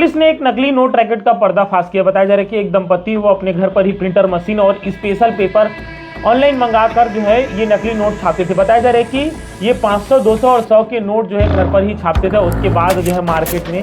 Police ने एक नकली नोट रैकेट का पर्दाफाश किया। बताया जा रहा है कि एक दंपति वो अपने घर पर ही प्रिंटर मशीन और स्पेशल पेपर ऑनलाइन मंगाकर जो है ये नकली नोट छापते थे। बताया जा रहा है कि ये 500, 200 और 100 के नोट जो है घर पर ही छापते थे, उसके बाद जो है मार्केट में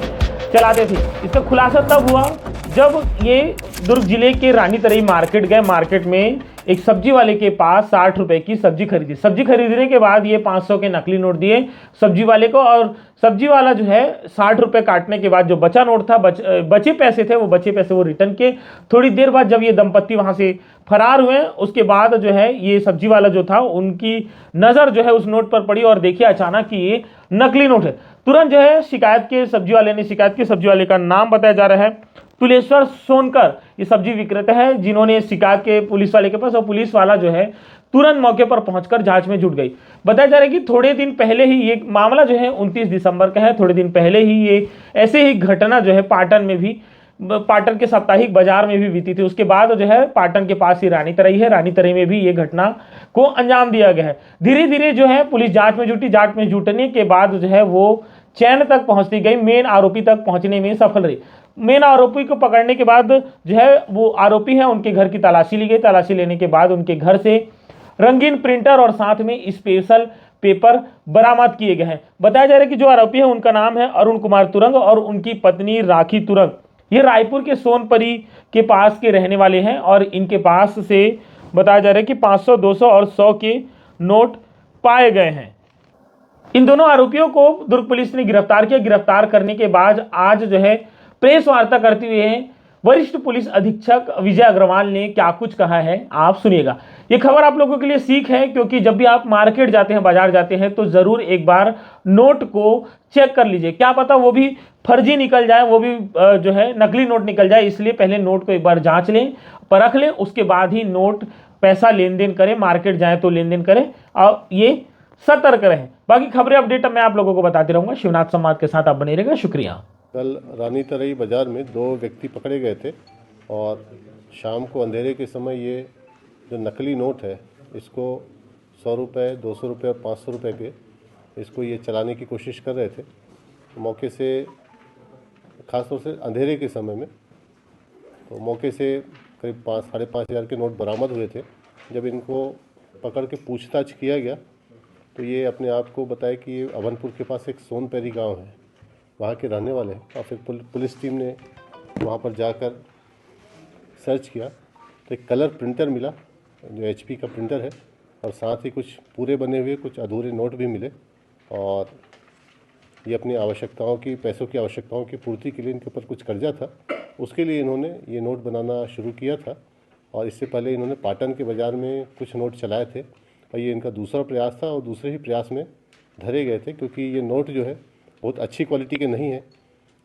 चलाते थे। इसका खुलासा तब हुआ जब ये दुर्ग जिले के रानी तरई मार्केट गए। मार्केट में एक सब्जी वाले के पास 60 रुपए की सब्जी खरीदी। सब्जी खरीदने के बाद ये 500 के नकली नोट दिए सब्जी वाले को, और सब्जी वाला जो है 60 रुपए काटने के बाद जो बचा नोट था, बचे पैसे थे, वो बचे पैसे वो रिटर्न किए। थोड़ी देर बाद जब ये दंपत्ति वहां से फरार हुए, उसके बाद जो है ये सब्जी वाला जो था, उनकी नजर जो है उस नोट पर पड़ी और देखिए अचानक कि ये नकली नोट है। तुरंत जो है शिकायत के सब्जी वाले ने शिकायत की। सब्जी वाले का नाम बताया जा रहा है तुलेश्वर सोनकर, ये सब्जी विक्रेता है, जिन्होंने शिकायत के पुलिस वाले के पास, और पुलिस वाला जो है तुरंत मौके पर पहुंचकर जांच में जुट गई। बताया जा रहा है कि थोड़े दिन पहले ही ये मामला जो है 29 दिसंबर का है। थोड़े दिन पहले ही ये ऐसे ही घटना जो है पाटन में भी, पाटन के साप्ताहिक बाजार में भी बीती थी। उसके बाद जो है पाटन के पास ही रानी तरई है, रानी तरई में भी ये घटना को अंजाम दिया गया है। धीरे धीरे जो है पुलिस जांच में जुटी। जांच में जुटने के बाद जो है वो चैन तक पहुंचती गई, मेन आरोपी तक पहुंचने में सफल रही। मेन आरोपी को पकड़ने के बाद जो है वो आरोपी है, उनके घर की तलाशी ली गई। तलाशी लेने के बाद उनके घर से रंगीन प्रिंटर और साथ में स्पेशल पेपर बरामद किए गए हैं। बताया जा रहा है कि जो आरोपी है उनका नाम है अरुण कुमार तुरंग और उनकी पत्नी राखी तुरंग। ये रायपुर के सोनपरी के पास के रहने वाले हैं और इनके पास से बताया जा रहा है कि 500, 200 और 100 के नोट पाए गए हैं। इन दोनों आरोपियों को दुर्ग पुलिस ने गिरफ्तार किया। गिरफ्तार करने के बाद आज जो है प्रेस वार्ता करते हुए वरिष्ठ पुलिस अधीक्षक विजय अग्रवाल ने क्या कुछ कहा है, आप सुनिएगा। ये खबर आप लोगों के लिए सीख है, क्योंकि जब भी आप मार्केट जाते हैं, बाजार जाते हैं, तो जरूर एक बार नोट को चेक कर लीजिए। क्या पता वो भी फर्जी निकल जाए, वो भी जो है नकली नोट निकल जाए। इसलिए पहले नोट को एक बार जांच लें, परख लें, उसके बाद ही नोट पैसा लेन देन करें। मार्केट जाए तो लेन देन करें और ये सतर्क रहें। बाकी खबरें अपडेट मैं आप लोगों को बताते रहूंगा। शिवनाथ संवाद के साथ आप बने रहेगा। शुक्रिया। कल रानी तरई बाज़ार में 2 व्यक्ति पकड़े गए थे और शाम को अंधेरे के समय ये जो नकली नोट है, इसको 100 रुपये, 200 रुपये और 500 रुपये के इसको ये चलाने की कोशिश कर रहे थे। तो मौके से, ख़ासतौर से अंधेरे के समय में, तो मौके से करीब 5,500 के नोट बरामद हुए थे। जब इनको पकड़ के पूछताछ किया गया तो ये अपने आप को बताए कि ये अभनपुर के पास एक सोनपरी गांव है, वहाँ के रहने वाले हैं। और फिर पुलिस टीम ने वहाँ पर जाकर सर्च किया तो एक कलर प्रिंटर मिला, जो HP का प्रिंटर है, और साथ ही कुछ पूरे बने हुए कुछ अधूरे नोट भी मिले। और ये अपनी आवश्यकताओं की, पैसों की आवश्यकताओं की पूर्ति के लिए इनके ऊपर कुछ कर्जा था, उसके लिए इन्होंने ये नोट बनाना शुरू किया था। और इससे पहले इन्होंने पाटन के बाज़ार में कुछ नोट चलाए थे और ये इनका दूसरा प्रयास था और दूसरे ही प्रयास में धरे गए थे, क्योंकि ये नोट जो है बहुत अच्छी क्वालिटी के नहीं है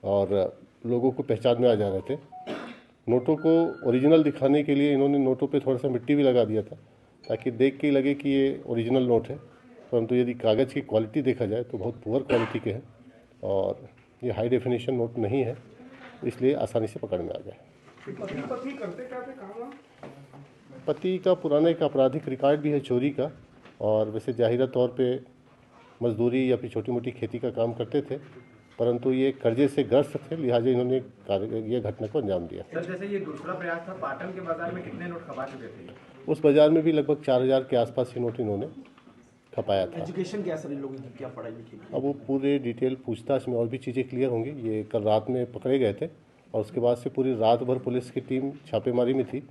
और लोगों को पहचान में आ जा रहे थे। नोटों को ओरिजिनल दिखाने के लिए इन्होंने नोटों पे थोड़ा सा मिट्टी भी लगा दिया था, ताकि देख के लगे कि ये ओरिजिनल नोट है। परंतु यदि कागज़ की क्वालिटी देखा जाए तो बहुत पुअर क्वालिटी के हैं और ये हाई डेफिनेशन नोट नहीं है, इसलिए आसानी से पकड़ में आ गए। पति का पुराने एक आपराधिक रिकॉर्ड भी है चोरी का, और वैसे जाहिरा तौर पे मजदूरी या फिर छोटी मोटी खेती का काम करते थे, परंतु ये कर्जे से ग्रस्त थे, लिहाजा इन्होंने ये घटना को अंजाम दिया। सर, जैसे ये दूसरा प्रयास था, पाटन के बाजार में कितने नोट खपा चुके थे? उस बाजार में भी लगभग 4,000 के आसपास ही नोट इन्होंने खपाया था। एजुकेशन क्या सर इन लोगों की, क्या पढ़ाई लिखी? अब वो पूरे डिटेल पूछताछ में और भी चीज़ें क्लियर होंगी। ये कल रात में पकड़े गए थे और उसके बाद से पूरी रात भर पुलिस की टीम छापेमारी में थी।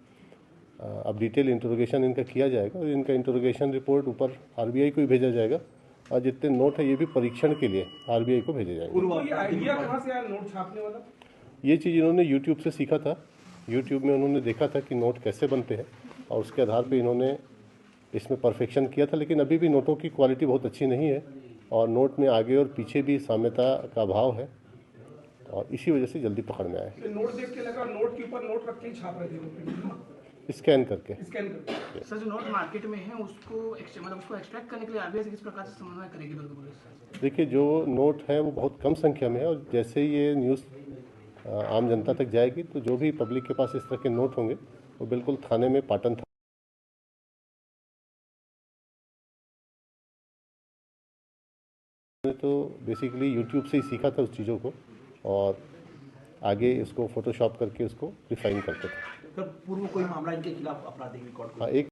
अब डिटेल इंटरोगेशन इनका किया जाएगा और इनका इंटरोगेशन रिपोर्ट ऊपर RBI को ही भेजा जाएगा और जितने नोट है ये भी परीक्षण के लिए RBI को भेजे जाएंगे। ये आइडिया कहाँ से आया नोट छापने वाला? ये चीज़ इन्होंने YouTube से सीखा था। YouTube में उन्होंने देखा था कि नोट कैसे बनते हैं और उसके आधार पे इन्होंने इसमें परफेक्शन किया था। लेकिन अभी भी नोटों की क्वालिटी बहुत अच्छी नहीं है और नोट में आगे और पीछे भी साम्यता का अभाव है और इसी वजह से जल्दी पकड़ में आए। नोट देख के लगा नोट के ऊपर नोट रख के छाप रहे थे, स्कैन करके। सर, जो नोट मार्केट में है उसको मतलब उसको एक्सट्रैक्ट करने के लिए RBI से किस प्रकार से समन्वय करेगी दुर्ग पुलिस? देखिए, जो नोट है वो बहुत कम संख्या में है और जैसे ही ये न्यूज़ आम जनता तक जाएगी तो जो भी पब्लिक के पास इस तरह के नोट होंगे वो बिल्कुल थाने में, पाटन तो बेसिकली YouTube से ही सीखा था उस चीज़ों को और आगे इसको फोटोशॉप करके इसको रिफाइन करते थे। सर पूर्व कोई मामला इनके खिलाफ आपराधिक रिकॉर्ड हाँ, एक